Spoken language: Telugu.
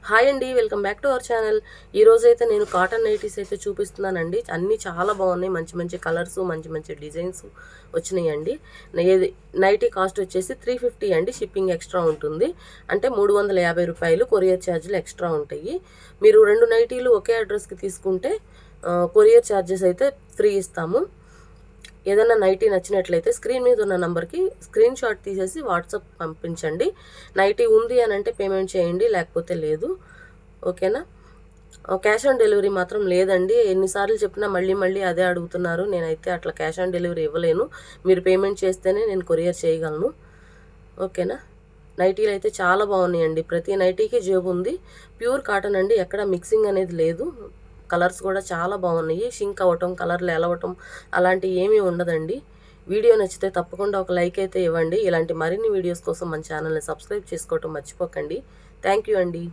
హాయ్ అండి, welcome back to our channel. ఈరోజైతే నేను కాటన్ నైటీస్ అయితే చూపిస్తున్నానండి. అన్నీ చాలా బాగున్నాయి. మంచి మంచి కలర్స్, మంచి మంచి డిజైన్స్ వచ్చినాయండి. ఏది నైటీ కాస్ట్ వచ్చేసి 350 అండి. షిప్పింగ్ ఎక్స్ట్రా ఉంటుంది. అంటే 350 రూపాయలు. కొరియర్ ఛార్జీలు ఎక్స్ట్రా ఉంటాయి. మీరు 2 నైటీలు ఒకే అడ్రస్కి తీసుకుంటే కొరియర్ ఛార్జెస్ అయితే ఫ్రీ ఇస్తాము. ఏదైనా నైటీ నచ్చినట్లయితే స్క్రీన్ మీద ఉన్న నెంబర్కి స్క్రీన్ షాట్ తీసేసి వాట్సాప్ పంపించండి. నైటీ ఉంది అని అంటే పేమెంట్ చేయండి, లేకపోతే లేదు. ఓకేనా? క్యాష్ ఆన్ డెలివరీ మాత్రం లేదండి. ఎన్నిసార్లు చెప్పినా మళ్ళీ మళ్ళీ అదే అడుగుతున్నారు. నేనైతే అట్లా క్యాష్ ఆన్ డెలివరీ ఇవ్వలేను. మీరు పేమెంట్ చేస్తేనే నేను కొరియర్ చేయగలను. ఓకేనా? నైటీలు అయితే చాలా బాగున్నాయండి. ప్రతి నైటీకి జేబు ఉంది. ప్యూర్ కాటన్ అండి. ఎక్కడ మిక్సింగ్ అనేది లేదు. కలర్స్ కూడా చాలా బాగున్నాయి. షింక్ అవ్వటం, కలర్లు ఎలవటం అలాంటివి ఏమీ ఉండదండి. వీడియో నచ్చితే తప్పకుండా ఒక లైక్ అయితే ఇవ్వండి. ఇలాంటి మరిన్ని వీడియోస్ కోసం మన ఛానల్ని సబ్స్క్రైబ్ చేసుకోవటం మర్చిపోకండి. థ్యాంక్ యూ అండి.